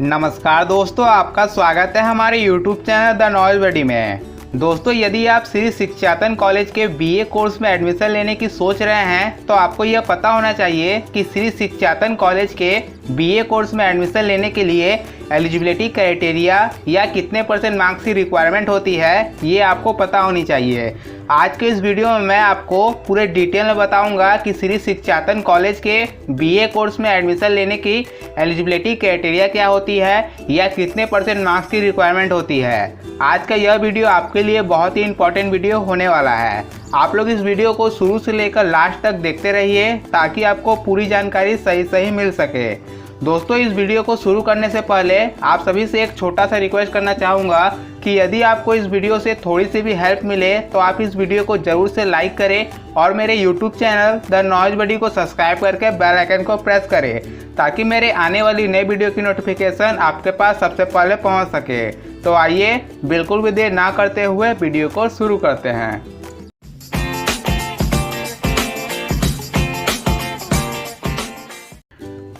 नमस्कार दोस्तों, आपका स्वागत है हमारे YouTube चैनल द नॉलेज बडी में। दोस्तों, यदि आप श्री शिक्षातन कॉलेज के बीए कोर्स में एडमिशन लेने की सोच रहे हैं तो आपको यह पता होना चाहिए कि श्री शिक्षातन कॉलेज के बीए कोर्स में एडमिशन लेने के लिए एलिजिबिलिटी क्राइटेरिया या कितने % मार्क्स की रिक्वायरमेंट होती है, ये आपको पता होनी चाहिए। आज के इस वीडियो में मैं आपको पूरे डिटेल में बताऊंगा कि श्री शिक्षातन कॉलेज के बीए कोर्स में एडमिशन लेने की एलिजिबिलिटी क्राइटेरिया क्या होती है या कितने % मार्क्स की रिक्वायरमेंट होती है। आज का यह वीडियो आपके लिए बहुत ही इंपॉर्टेंट वीडियो होने वाला है। आप लोग इस वीडियो को शुरू से लेकर लास्ट तक देखते रहिए ताकि आपको पूरी जानकारी सही मिल सके। दोस्तों, इस वीडियो को शुरू करने से पहले आप सभी से एक छोटा सा रिक्वेस्ट करना चाहूँगा कि यदि आपको इस वीडियो से थोड़ी सी भी हेल्प मिले तो आप इस वीडियो को ज़रूर से लाइक करें और मेरे YouTube चैनल द नॉलेज बडी को सब्सक्राइब करके बेल आइकन को प्रेस करें ताकि मेरे आने वाली नई वीडियो की नोटिफिकेशन आपके पास सबसे पहले पहुंच सके। तो आइए बिल्कुल भी देर ना करते हुए वीडियो को शुरू करते हैं।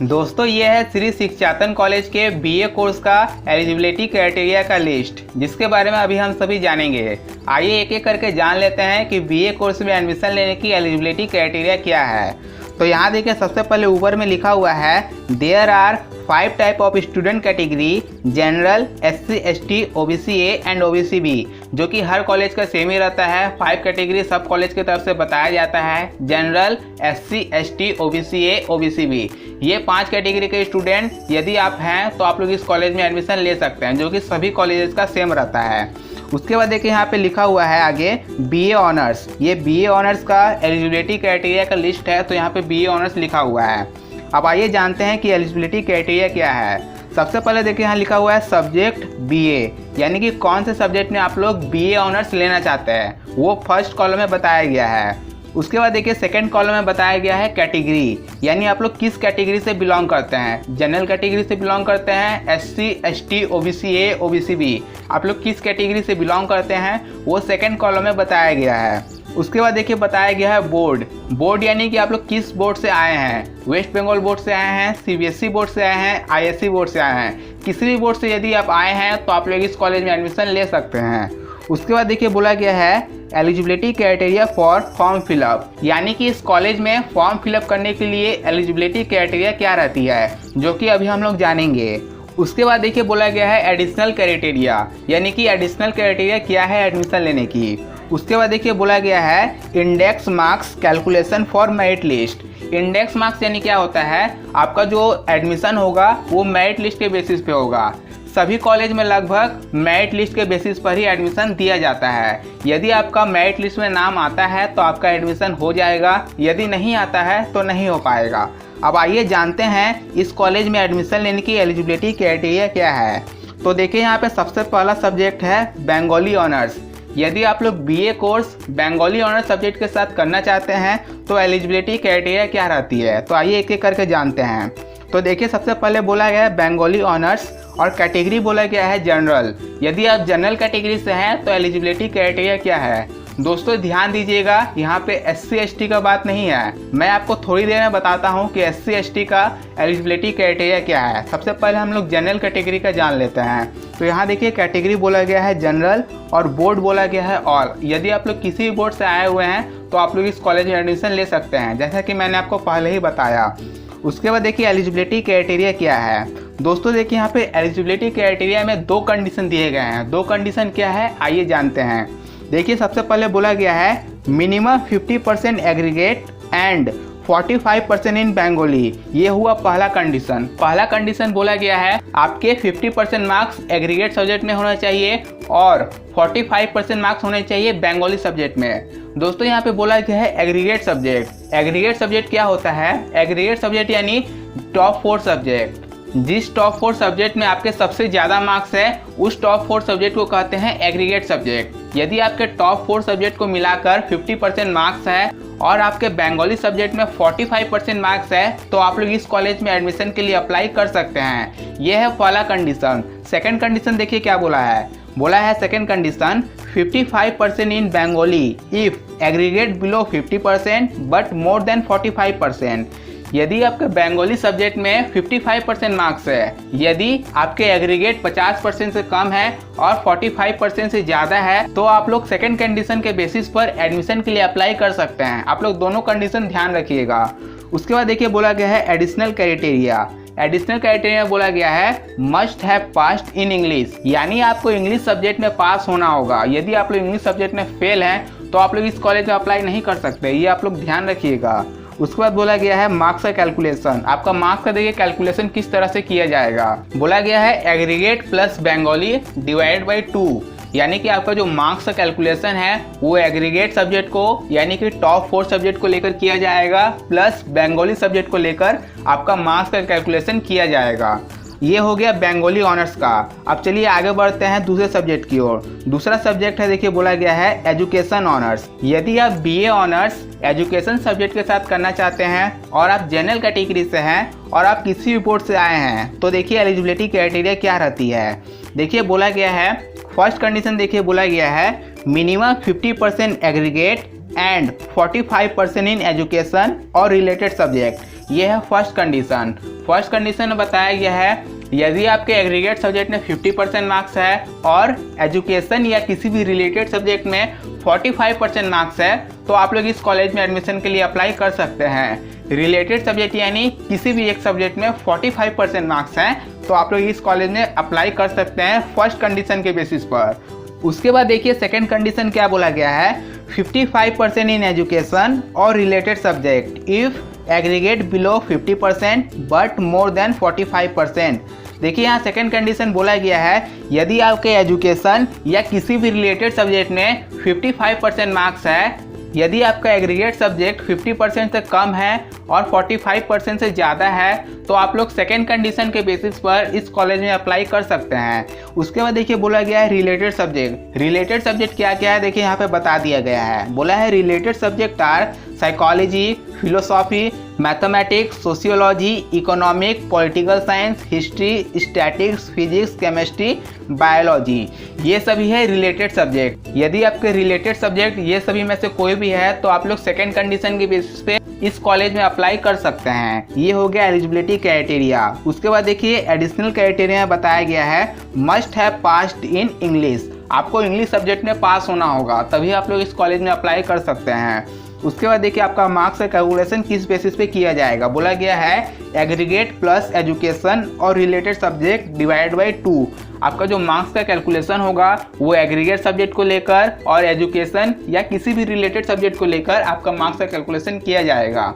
दोस्तों, ये है श्री शिक्षातन कॉलेज के बीए कोर्स का एलिजिबिलिटी क्राइटेरिया का लिस्ट, जिसके बारे में अभी हम सभी जानेंगे। आइए एक एक करके जान लेते हैं कि बीए कोर्स में एडमिशन लेने की एलिजिबिलिटी क्राइटेरिया क्या है। तो यहाँ देखिए, सबसे पहले ऊपर में लिखा हुआ है there are 5 type of student category general, SC, ST, OBC A and OBC B, जो कि हर कॉलेज का सेम ही रहता है। 5 कैटेगरी सब कॉलेज की तरफ से बताया जाता है, general, SC, ST, OBC A, OBC B। ये 5 कैटेगरी के स्टूडेंट यदि आप हैं तो आप लोग इस कॉलेज में एडमिशन ले सकते हैं, जो कि सभी कॉलेजेस का सेम रहता है। उसके बाद देखिए, यहाँ पे लिखा हुआ है आगे बीए ऑनर्स। ये बीए ऑनर्स का एलिजिबिलिटी क्राइटेरिया का लिस्ट है, तो यहाँ पे बीए ऑनर्स लिखा हुआ है। अब आइए जानते हैं कि एलिजिबिलिटी क्राइटेरिया क्या है। सबसे पहले देखिए, यहाँ लिखा हुआ है सब्जेक्ट बीए, यानी कि कौन से सब्जेक्ट में आप लोग बीए ऑनर्स लेना चाहते हैं, वो फर्स्ट कॉलम में बताया गया है। उसके बाद देखिए, सेकंड कॉलम में बताया गया है कैटेगरी, यानी आप लोग किस कैटेगरी से बिलोंग करते हैं। जनरल कैटेगरी से बिलोंग करते हैं, SC, ST, OBC A, OBC B, आप लोग किस कैटेगरी से बिलोंग करते हैं वो सेकंड कॉलम में बताया गया है। उसके बाद देखिए, बताया गया है बोर्ड, यानी कि आप लोग किस बोर्ड से आए हैं। वेस्ट बंगाल बोर्ड से आए हैं, CBSE बोर्ड से आए हैं, ISC बोर्ड से आए हैं। किसी भी बोर्ड से यदि आप आए हैं तो आप लोग इस कॉलेज में एडमिशन ले सकते हैं। उसके बाद देखिए, बोला गया है eligibility criteria for form fill up, यानी कि इस कॉलेज में फॉर्म फिलअप करने के लिए एलिजिबिलिटी क्राइटेरिया क्या रहती है, जो कि अभी हम लोग जानेंगे। उसके बाद देखिए, बोला गया है एडिशनल क्राइटेरिया, यानी कि एडिशनल क्राइटेरिया क्या है एडमिशन लेने की। उसके बाद देखिए, बोला गया है index marks calculation for merit list. Index marks यानी क्या होता है, आपका जो एडमिशन होगा वो मेरिट लिस्ट के बेसिस पे होगा। सभी कॉलेज में लगभग मेरिट लिस्ट के बेसिस पर ही एडमिशन दिया जाता है। यदि आपका मेरिट लिस्ट में नाम आता है तो आपका एडमिशन हो जाएगा, यदि नहीं आता है तो नहीं हो पाएगा। अब आइए जानते हैं इस कॉलेज में एडमिशन लेने की एलिजिबिलिटी क्राइटेरिया क्या है। तो देखिए, यहाँ पे सबसे पहला सब्जेक्ट है बंगाली ऑनर्स। यदि आप लोग BA course Bengali honours subject के साथ करना चाहते हैं तो एलिजिबिलिटी क्राइटेरिया क्या रहती है, तो आइए एक एक करके जानते हैं। तो देखिए, सबसे पहले बोला गया है बंगाली ऑनर्स और कैटेगरी बोला गया है जनरल। यदि आप जनरल कैटेगरी से हैं तो एलिजिबिलिटी क्राइटेरिया क्या है। दोस्तों ध्यान दीजिएगा, यहाँ पे SC, ST का बात नहीं है। मैं आपको थोड़ी देर में बताता हूँ कि SC, ST का एलिजिबिलिटी क्राइटेरिया क्या है। सबसे पहले हम लोग जनरल कैटेगरी का जान लेते हैं। तो यहाँ देखिए, कैटेगरी बोला गया है जनरल और बोर्ड बोला गया है ऑल। यदि आप लोग किसी भी बोर्ड से आए हुए हैं तो आप लोग इस कॉलेज में एडमिशन ले सकते हैं, जैसा कि मैंने आपको पहले ही बताया। उसके बाद देखिए, एलिजिबिलिटी क्राइटेरिया क्या है। दोस्तों देखिए, यहाँ पे एलिजिबिलिटी क्राइटेरिया में 2 कंडीशन दिए गए हैं। 2 कंडीशन क्या है, आइए जानते हैं। देखिए, सबसे पहले बोला गया है मिनिमम 50% एग्रीगेट एंड 45% इन बंगाली। ये हुआ पहला कंडीशन। पहला कंडीशन बोला गया है आपके 50% मार्क्स एग्रीगेट सब्जेक्ट में होना चाहिए और 45% मार्क्स होने चाहिए बंगाली सब्जेक्ट में। दोस्तों यहाँ पे बोला गया है एग्रीगेट सब्जेक्ट। एग्रीगेट सब्जेक्ट क्या होता है, एग्रीगेट सब्जेक्ट यानी टॉप 4 सब्जेक्ट। जिस टॉप 4 सब्जेक्ट में आपके सबसे ज़्यादा मार्क्स है उस टॉप 4 सब्जेक्ट को कहते हैं एग्रीगेट सब्जेक्ट। यदि आपके टॉप 4 सब्जेक्ट को मिलाकर 50% मार्क्स है और आपके बंगाली सब्जेक्ट में 45% मार्क्स है तो आप लोग इस कॉलेज में एडमिशन के लिए अप्लाई कर सकते हैं। यह है पहला कंडीशन। सेकंड कंडीशन देखिए क्या बोला है। बोला है second condition 55% in Bengali if aggregate below 50% but more than 45%। यदि आपके बंगाली सब्जेक्ट में 55% मार्क्स है, यदि आपके एग्रीगेट 50% से कम है और 45% से ज़्यादा है, तो आप लोग सेकंड कंडीशन के बेसिस पर एडमिशन के लिए अप्लाई कर सकते हैं। आप लोग दोनों कंडीशन ध्यान रखिएगा। उसके बाद देखिए बोला गया है एडिशनल क्राइटेरिया। एडिशनल क्राइटेरिया बोला गया है must have passed in English, यानी आपको इंग्लिश सब्जेक्ट में पास होना होगा। यदि आप लोग इंग्लिश सब्जेक्ट में फेल हैं तो आप लोग इस कॉलेज में अप्लाई नहीं कर सकते, ये आप लोग ध्यान रखिएगा। उसके बाद बोला गया है मार्क्स का कैलकुलेशन। आपका मार्क्स का देखिए कैलकुलेशन किस तरह से किया जाएगा। बोला गया है aggregate plus Bengali divide by 2, यानी कि आपका जो मार्क्स का कैलकुलेशन है वो एग्रीगेट सब्जेक्ट को यानी कि टॉप 4 सब्जेक्ट को लेकर किया जाएगा प्लस बंगाली सब्जेक्ट को लेकर आपका मार्क्स का कैलकुलेशन किया जाएगा। ये हो गया बंगाली ऑनर्स का। अब चलिए आगे बढ़ते हैं दूसरे सब्जेक्ट की ओर। दूसरा सब्जेक्ट है देखिए बोला गया है एजुकेशन ऑनर्स। यदि आप बीए ऑनर्स एजुकेशन सब्जेक्ट के साथ करना चाहते हैं और आप जनरल कैटेगरी से हैं और आप किसी भी बोर्ड से आए हैं तो देखिए एलिजिबिलिटी क्राइटेरिया क्या रहती है। देखिए बोला गया है फर्स्ट कंडीशन देखिए बोला गया है minimum 50% aggregate and 45% in education और रिलेटेड सब्जेक्ट। ये है फर्स्ट कंडीशन। फर्स्ट कंडीशन में बताया गया है यदि आपके एग्रीगेट सब्जेक्ट में 50% मार्क्स है और एजुकेशन या किसी भी रिलेटेड सब्जेक्ट में 45% मार्क्स है तो आप लोग इस कॉलेज में एडमिशन के लिए अप्लाई कर सकते हैं। रिलेटेड सब्जेक्ट यानी किसी भी एक सब्जेक्ट में 45% मार्क्स हैं तो आप लोग इस कॉलेज में अप्लाई कर सकते हैं फर्स्ट कंडीशन के बेसिस पर। उसके बाद देखिए सेकंड कंडीशन क्या बोला गया है 55% इन एजुकेशन और related subject if aggregate below 50% but more than 45%। देखिए यहाँ सेकंड कंडीशन बोला गया है यदि आपके एजुकेशन या किसी भी रिलेटेड सब्जेक्ट में 55% मार्क्स है, यदि आपका एग्रीगेट सब्जेक्ट 50% से कम है और 45% से ज़्यादा है तो आप लोग सेकेंड कंडीशन के बेसिस पर इस कॉलेज में अप्लाई कर सकते हैं। उसके बाद देखिए बोला गया है रिलेटेड सब्जेक्ट। रिलेटेड सब्जेक्ट क्या क्या है देखिए यहाँ पे बता दिया गया है। बोला है related subject are psychology, philosophy, mathematics, sociology, economic, political science, history, statics, physics, chemistry, biology. ये सभी है रिलेटेड सब्जेक्ट। यदि आपके रिलेटेड सब्जेक्ट ये सभी में से कोई भी है तो आप लोग सेकेंड कंडीशन के बेसिस पे इस कॉलेज में अप्लाई कर सकते हैं। ये हो गया एलिजिबिलिटी क्राइटेरिया। उसके बाद देखिए एडिशनल क्राइटेरिया बताया गया है must have passed in English. आपको इंग्लिश सब्जेक्ट में पास होना होगा तभी आप लोग इस कॉलेज में अप्लाई कर सकते हैं। उसके बाद देखिए आपका मार्क्स का कैलकुलेशन किस बेसिस पे किया जाएगा। बोला गया है एग्रीगेट प्लस एजुकेशन और रिलेटेड सब्जेक्ट डिवाइड बाई 2। आपका जो मार्क्स का कैलकुलेशन होगा वो एग्रीगेट सब्जेक्ट को लेकर और एजुकेशन या किसी भी रिलेटेड सब्जेक्ट को लेकर आपका मार्क्स का कैलकुलेशन किया जाएगा।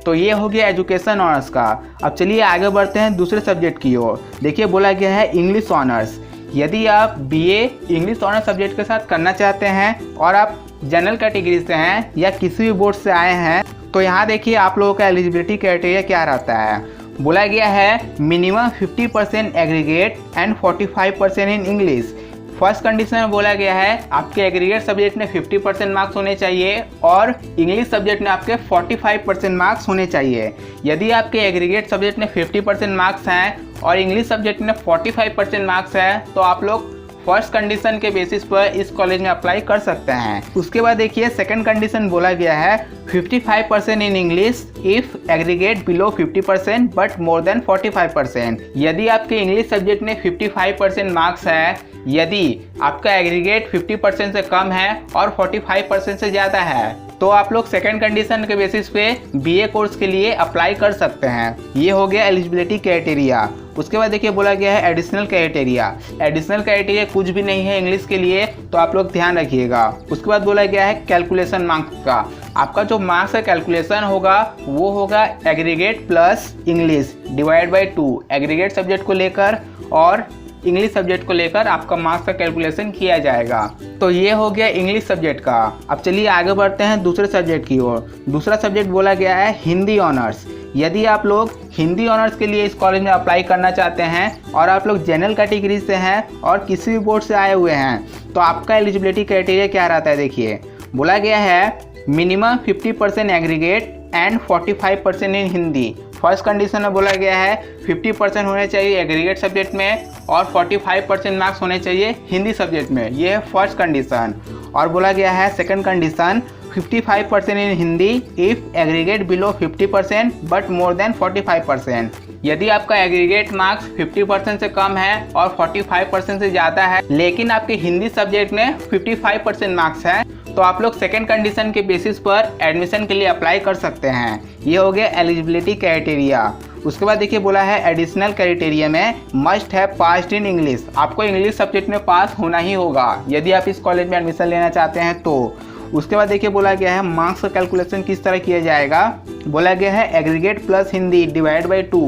तो ये हो गया एजुकेशन ऑनर्स का। अब चलिए आगे बढ़ते हैं दूसरे सब्जेक्ट की ओर। देखिए बोला गया है इंग्लिश ऑनर्स। यदि आप बीए इंग्लिश ऑनर्स सब्जेक्ट के साथ करना चाहते हैं और आप जनरल कैटेगरी से हैं या किसी भी बोर्ड से आए हैं तो यहाँ देखिए आप लोगों का एलिजिबिलिटी क्राइटेरिया क्या रहता है। बोला गया है minimum 50% aggregate and 45% in English. First condition में बोला गया है आपके एग्रीगेट सब्जेक्ट में 50% मार्क्स होने चाहिए और इंग्लिश सब्जेक्ट में आपके 45% मार्क्स होने चाहिए। यदि आपके एग्रीगेट सब्जेक्ट में 50% मार्क्स हैं और इंग्लिश सब्जेक्ट में 45% मार्क्स है तो आप लोग फर्स्ट कंडीशन के बेसिस पर इस कॉलेज में अप्लाई कर सकते हैं। उसके बाद देखिए सेकंड कंडीशन बोला गया है 55% in English if aggregate below 50% but more than 45%। यदि आपके इंग्लिश सब्जेक्ट में 55% मार्क्स है, यदि आपका एग्रीगेट 50% से कम है और 45% से ज़्यादा है तो आप लोग सेकंड कंडीशन के बेसिस पे बीए कोर्स के लिए अप्लाई कर सकते हैं। ये हो गया एलिजिबिलिटी क्राइटेरिया। उसके बाद देखिए बोला गया है एडिशनल क्राइटेरिया। एडिशनल क्राइटेरिया कुछ भी नहीं है इंग्लिश के लिए तो आप लोग ध्यान रखिएगा। उसके बाद बोला गया है कैलकुलेशन मार्क्स का। आपका जो मार्क्स का कैलकुलेशन होगा वो होगा aggregate plus English divide by 2। Aggregate subject को लेकर और इंग्लिश सब्जेक्ट को लेकर आपका मार्क्स का कैलकुलेशन किया जाएगा। तो ये हो गया इंग्लिश सब्जेक्ट का। अब चलिए आगे बढ़ते हैं दूसरे सब्जेक्ट की ओर। दूसरा सब्जेक्ट बोला गया है हिंदी ऑनर्स। यदि आप लोग हिंदी ऑनर्स के लिए इस कॉलेज में अप्लाई करना चाहते हैं और आप लोग जनरल कैटेगरी से हैं और किसी भी बोर्ड से आए हुए हैं तो आपका एलिजिबिलिटी क्राइटेरिया क्या रहता है। देखिए बोला गया है minimum 50% aggregate and 45% in Hindi. First condition में बोला गया है 50% होने चाहिए एग्रीगेट सब्जेक्ट में और 45% मार्क्स होने चाहिए हिंदी सब्जेक्ट में। ये है फर्स्ट कंडीशन। और बोला गया है second condition 55% in Hindi if aggregate below 50% but more than 45%। यदि आपका एग्रीगेट मार्क्स 50% से कम है और 45% से ज़्यादा है लेकिन आपके हिंदी सब्जेक्ट में 55% मार्क्स है तो आप लोग सेकेंड कंडीशन के बेसिस पर एडमिशन के लिए अप्लाई कर सकते हैं। ये हो गया एलिजिबिलिटी क्राइटेरिया। उसके बाद देखिए बोला है एडिशनल क्राइटेरिया में must have passed in English. आपको इंग्लिश सब्जेक्ट में पास होना ही होगा यदि आप इस कॉलेज में एडमिशन लेना चाहते हैं तो। उसके बाद देखिए बोला गया है मार्क्स का कैलकुलेशन किस तरह किया जाएगा। बोला गया है aggregate plus Hindi divide by 2।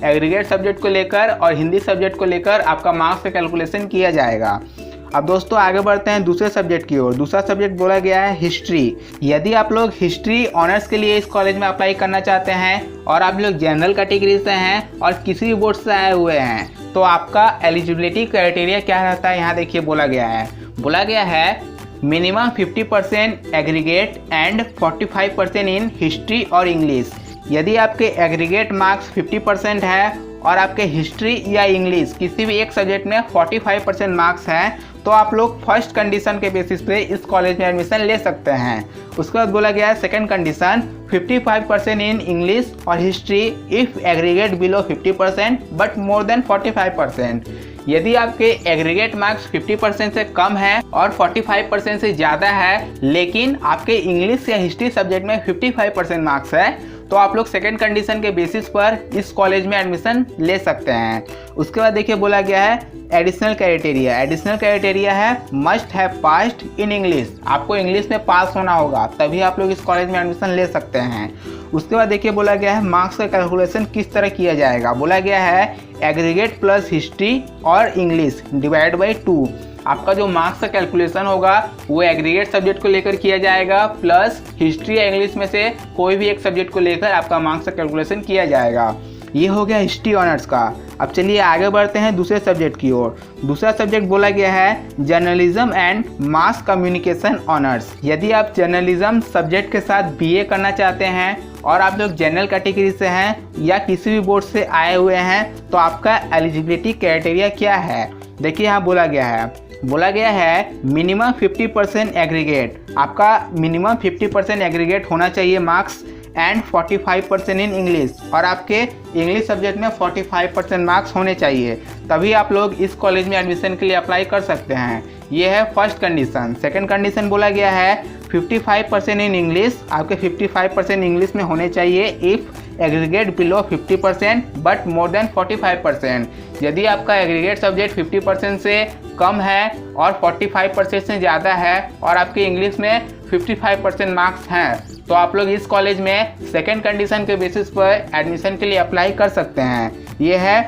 Aggregate subject को लेकर और हिंदी सब्जेक्ट को लेकर आपका मार्क्स का कैलकुलेशन किया जाएगा। अब दोस्तों आगे बढ़ते हैं दूसरे सब्जेक्ट की ओर। दूसरा सब्जेक्ट बोला गया है हिस्ट्री। यदि आप लोग हिस्ट्री ऑनर्स के लिए इस कॉलेज में अप्लाई करना चाहते हैं और आप लोग जनरल कैटेगरी से हैं और किसी भी बोर्ड से आए हुए हैं तो आपका एलिजिबिलिटी क्राइटेरिया क्या रहता है, यहाँ देखिए बोला गया है minimum 50% aggregate and 45% in history और इंग्लिश। यदि आपके एग्रीगेट मार्क्स 50% है और आपके हिस्ट्री या इंग्लिश किसी भी एक सब्जेक्ट में 45% मार्क्स हैं तो आप लोग फर्स्ट कंडीशन के बेसिस पे इस कॉलेज में एडमिशन ले सकते हैं। उसके बाद बोला गया है सेकंड कंडीशन 55% इन इंग्लिश और history if aggregate below 50% but more than 45%। यदि आपके एग्रीगेट मार्क्स 50% से कम है और 45% से ज़्यादा है लेकिन आपके इंग्लिश या हिस्ट्री सब्जेक्ट में 55% मार्क्स है तो आप लोग सेकेंड कंडीशन के बेसिस पर इस कॉलेज में एडमिशन ले सकते हैं। उसके बाद देखिए बोला गया है एडिशनल क्राइटेरिया। एडिशनल क्राइटेरिया है must have passed in English. आपको इंग्लिश में पास होना होगा तभी आप लोग इस कॉलेज में एडमिशन ले सकते हैं। उसके बाद देखिए बोला गया है मार्क्स का कैलकुलेशन किस तरह किया जाएगा। बोला गया है एग्रीगेट प्लस हिस्ट्री और इंग्लिश डिवाइड बाई 2। आपका जो मार्क्स का कैलकुलेशन होगा वो एग्रीगेट सब्जेक्ट को लेकर किया जाएगा प्लस हिस्ट्री या इंग्लिश में से कोई भी एक सब्जेक्ट को लेकर आपका मार्क्स का कैलकुलेशन किया जाएगा। ये हो गया हिस्ट्री ऑनर्स का। अब चलिए आगे बढ़ते हैं दूसरे सब्जेक्ट की ओर। दूसरा सब्जेक्ट बोला गया है journalism and mass communication honours. यदि आप जर्नलिज्म सब्जेक्ट के साथ बीए करना चाहते हैं और आप लोग जनरल कैटेगरी से हैं या किसी भी बोर्ड से आए हुए हैं तो आपका एलिजिबिलिटी क्राइटेरिया क्या है। देखिए यहाँ बोला गया है मिनिमम 50% एग्रीगेट। आपका मिनिमम 50% एग्रीगेट होना चाहिए मार्क्स एंड 45% इन इंग्लिश और आपके इंग्लिश सब्जेक्ट में 45% मार्क्स होने चाहिए तभी आप लोग इस कॉलेज में एडमिशन के लिए अप्लाई कर सकते हैं। ये है फर्स्ट कंडीशन। सेकंड कंडीशन बोला गया है 55% इन इंग्लिश। आपके 55% इंग्लिश में होने चाहिए if aggregate below 50% but more than 45%। यदि आपका एग्रीगेट सब्जेक्ट 50% से कम है और 45% से ज़्यादा है और आपके इंग्लिश में 55% मार्क्स हैं तो आप लोग इस कॉलेज में सेकेंड कंडीशन के बेसिस पर एडमिशन के लिए अप्लाई कर सकते हैं। ये है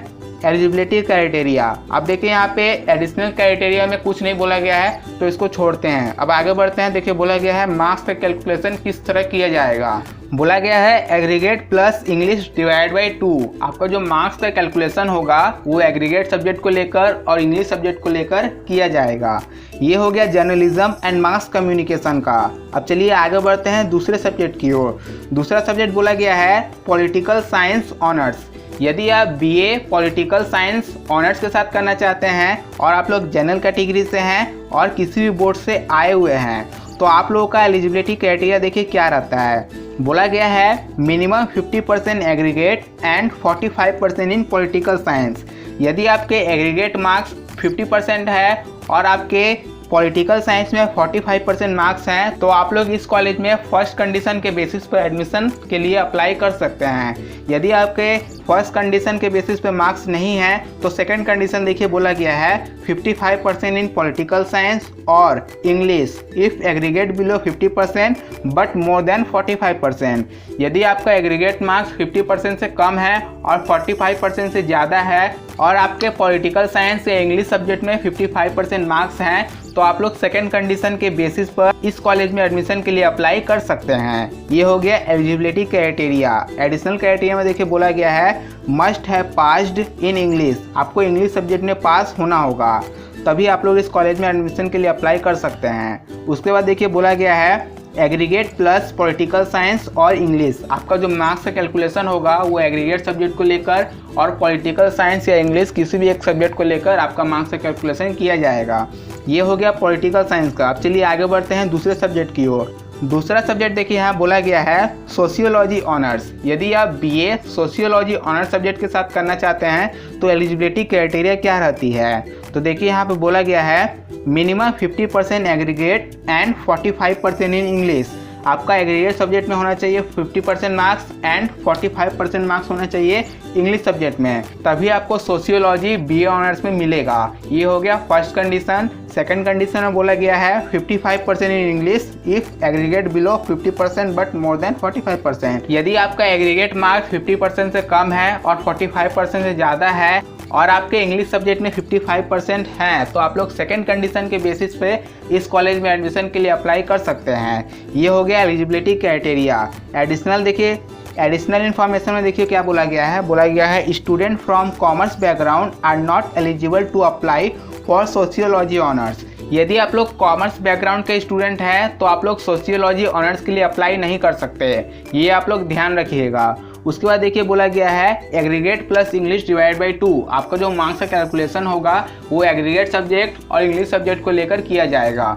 एलिजिबिलिटी क्राइटेरिया। अब देखिए यहाँ पे एडिशनल क्राइटेरिया में कुछ नहीं बोला गया है तो इसको छोड़ते हैं। अब आगे बढ़ते हैं। देखिए बोला गया है मार्क्स का कैलकुलेशन किस तरह किया जाएगा। बोला गया है aggregate plus English divide by 2। आपका जो मार्क्स का कैलकुलेशन होगा वो एग्रीगेट सब्जेक्ट को लेकर और इंग्लिश सब्जेक्ट को लेकर किया जाएगा। ये हो गया जर्नलिज्म एंड मास कम्युनिकेशन का। अब चलिए आगे बढ़ते हैं दूसरे सब्जेक्ट की ओर। दूसरा सब्जेक्ट बोला गया है पॉलिटिकल साइंस ऑनर्स। यदि आप बीए पॉलिटिकल साइंस ऑनर्स के साथ करना चाहते हैं और आप लोग जनरल कैटेगरी से हैं और किसी भी बोर्ड से आए हुए हैं तो आप लोगों का एलिजिबिलिटी क्राइटेरिया देखिए क्या रहता है। बोला गया है minimum 50% aggregate and 45% in political science. यदि आपके एग्रीगेट मार्क्स 50% है और आपके पॉलिटिकल साइंस में 45% मार्क्स हैं तो आप लोग इस कॉलेज में फर्स्ट कंडीशन के बेसिस पर एडमिशन के लिए अप्लाई कर सकते हैं। यदि आपके फर्स्ट कंडीशन के बेसिस पे मार्क्स नहीं है तो सेकंड कंडीशन देखिए बोला गया है 55% इन पॉलिटिकल साइंस और English if aggregate below 50% but more than 45%। यदि आपका एग्रीगेट मार्क्स 50% से कम है और 45% से ज़्यादा है और आपके पॉलिटिकल साइंस या इंग्लिश सब्जेक्ट में 55% मार्क्स हैं तो आप लोग सेकंड कंडीशन के बेसिस पर इस कॉलेज में एडमिशन के लिए अप्लाई कर सकते हैं। ये हो गया एलिजिबिलिटी क्राइटेरिया। एडिशनल क्राइटेरिया में देखिए बोला गया है must have passed in English. आपको इंग्लिश सब्जेक्ट में पास होना होगा तभी आप लोग इस कॉलेज में एडमिशन के लिए अप्लाई कर सकते हैं। उसके बाद देखिए बोला गया है एग्रीगेट प्लस पॉलिटिकल साइंस और इंग्लिश। आपका जो मार्क्स का कैलकुलेशन होगा वो एग्रीगेट सब्जेक्ट को लेकर और पॉलिटिकल साइंस या इंग्लिश किसी भी एक सब्जेक्ट को लेकर आपका मार्क्स का कैलकुलेशन किया जाएगा। ये हो गया पॉलिटिकल साइंस का। अब चलिए आगे बढ़ते हैं दूसरे सब्जेक्ट की ओर। दूसरा सब्जेक्ट देखिए यहाँ बोला गया है सोशियोलॉजी ऑनर्स। यदि आप बीए सोशियोलॉजी ऑनर्स सब्जेक्ट के साथ करना चाहते हैं तो एलिजिबिलिटी क्राइटेरिया क्या रहती है, तो देखिए यहाँ पे बोला गया है minimum 50% aggregate and 45% in English. आपका एग्रीगेट सब्जेक्ट में होना चाहिए 50% मार्क्स एंड 45% मार्क्स होना चाहिए इंग्लिश सब्जेक्ट में, तभी आपको सोशियोलॉजी बीए ऑनर्स में मिलेगा। ये हो गया फर्स्ट कंडीशन। सेकंड कंडीशन में बोला गया है 55% in English if aggregate below 50% but more than 45%। यदि आपका एग्रीगेट मार्क्स 50% से कम है और 45% से ज़्यादा है और आपके इंग्लिश सब्जेक्ट में 55% हैं तो आप लोग सेकंड कंडीशन के बेसिस पे इस कॉलेज में एडमिशन के लिए अप्लाई कर सकते हैं। ये हो गया एलिजिबिलिटी क्राइटेरिया। एडिशनल देखिए, एडिशनल इन्फॉर्मेशन में देखिए क्या बोला गया है student from commerce background are not eligible to apply for sociology honours. यदि आप लोग कॉमर्स बैकग्राउंड के स्टूडेंट हैं तो आप लोग सोशियोलॉजी ऑनर्स के लिए अप्लाई नहीं कर सकते, ये आप लोग ध्यान रखिएगा। उसके बाद देखिए बोला गया है aggregate plus English divide by 2। आपका जो मार्क्स का कैलकुलेशन होगा वो एग्रीगेट सब्जेक्ट और इंग्लिश सब्जेक्ट को लेकर किया जाएगा।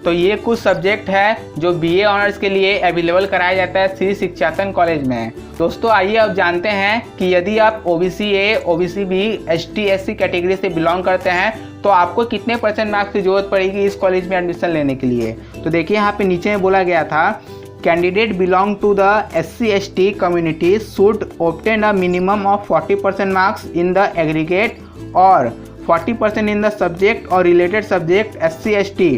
तो ये कुछ सब्जेक्ट है जो बीए ऑनर्स के लिए अवेलेबल कराया जाता है श्री शिक्षातन कॉलेज में। दोस्तों आइए अब जानते हैं कि यदि आप OBC A, OBC B, ST, SC category से बिलोंग करते हैं तो आपको कितने % मार्क्स की जरूरत पड़ेगी इस कॉलेज में एडमिशन लेने के लिए। तो देखिए यहाँ पे नीचे में बोला गया था candidate belong to the SC/ST community should obtain a minimum of 40% marks in the aggregate or 40% in the subject or related subject. SC/ST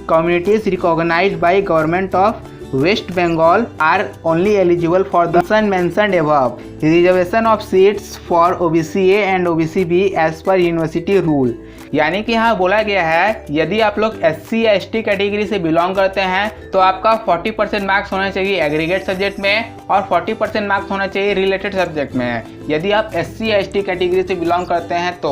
communities recognized by government of West Bengal are only eligible for the mentioned above. Reservation of seats for OBC A and OBC B as per university rule. यानी कि यहाँ बोला गया है यदि आप लोग SC या ST कैटेगरी से बिलोंग करते हैं तो आपका 40% मार्क्स होना चाहिए एग्रीगेट सब्जेक्ट में और 40% मार्क्स होना चाहिए रिलेटेड सब्जेक्ट में, यदि आप SC या ST कैटेगरी से बिलोंग करते हैं तो।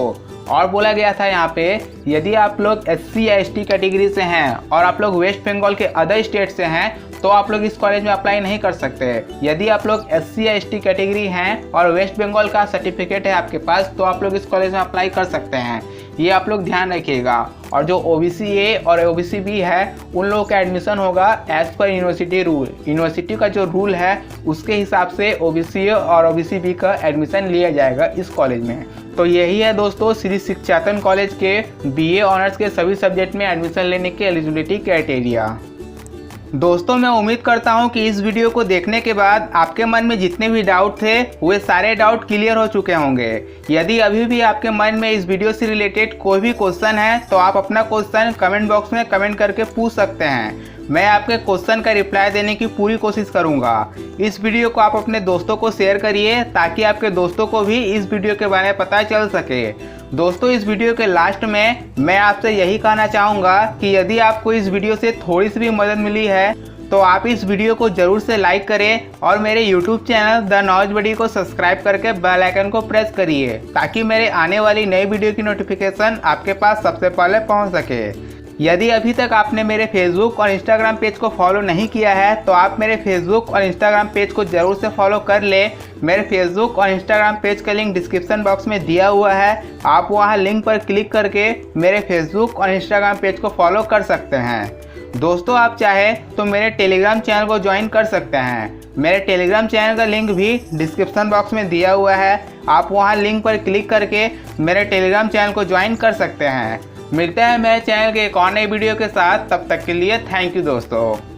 और बोला गया था यहाँ पे यदि आप लोग SC या ST कैटेगरी से हैं और आप लोग वेस्ट बंगाल के अदर स्टेट से हैं तो आप लोग इस कॉलेज में अप्लाई नहीं कर सकते। यदि आप लोग SC या ST कैटेगरी हैं और वेस्ट बंगाल का सर्टिफिकेट है आपके पास तो आप लोग इस कॉलेज में अप्लाई कर सकते हैं, ये आप लोग ध्यान रखिएगा। और जो OBC A और OBC B है उन लोगों का एडमिशन होगा as per university rule. University का जो रूल है उसके हिसाब से OBC A और OBC B का एडमिशन लिया जाएगा इस कॉलेज में। तो यही है दोस्तों श्री शिक्षातन कॉलेज के BA ऑनर्स के सभी सब्जेक्ट में एडमिशन लेने के एलिजिबिलिटी क्राइटेरिया। दोस्तों मैं उम्मीद करता हूं कि इस वीडियो को देखने के बाद आपके मन में जितने भी डाउट थे वे सारे डाउट क्लियर हो चुके होंगे। यदि अभी भी आपके मन में इस वीडियो से रिलेटेड कोई भी क्वेश्चन है तो आप अपना क्वेश्चन कमेंट बॉक्स में कमेंट करके पूछ सकते हैं, मैं आपके क्वेश्चन का रिप्लाई देने की पूरी कोशिश करूंगा। इस वीडियो को आप अपने दोस्तों को शेयर करिए ताकि आपके दोस्तों को भी इस वीडियो के बारे में पता चल सके। दोस्तों इस वीडियो के लास्ट में मैं आपसे यही कहना चाहूँगा कि यदि आपको इस वीडियो से थोड़ी सी भी मदद मिली है तो आप इस वीडियो को जरूर से लाइक करें और मेरे YouTube चैनल द नॉलेज बडी को सब्सक्राइब करके बेल आइकन को प्रेस करिए ताकि मेरे आने वाली नई वीडियो की नोटिफिकेशन आपके पास सबसे पहले पहुंच सके। यदि अभी तक आपने मेरे फेसबुक और इंस्टाग्राम पेज को फॉलो नहीं किया है तो आप मेरे फेसबुक और इंस्टाग्राम पेज को जरूर से फॉलो कर ले। मेरे फेसबुक और इंस्टाग्राम पेज का लिंक डिस्क्रिप्शन बॉक्स में दिया हुआ है, आप वहां लिंक पर क्लिक करके मेरे फेसबुक और इंस्टाग्राम पेज को फॉलो कर सकते हैं। दोस्तों आप चाहे तो मेरे टेलीग्राम चैनल को ज्वाइन कर सकते हैं, मेरे टेलीग्राम चैनल का लिंक भी डिस्क्रिप्शन बॉक्स में दिया हुआ है, आप वहां लिंक पर क्लिक करके मेरे टेलीग्राम चैनल को ज्वाइन कर सकते हैं। मिलते हैं मेरे चैनल के एक और नई वीडियो के साथ, तब तक के लिए थैंक यू दोस्तों।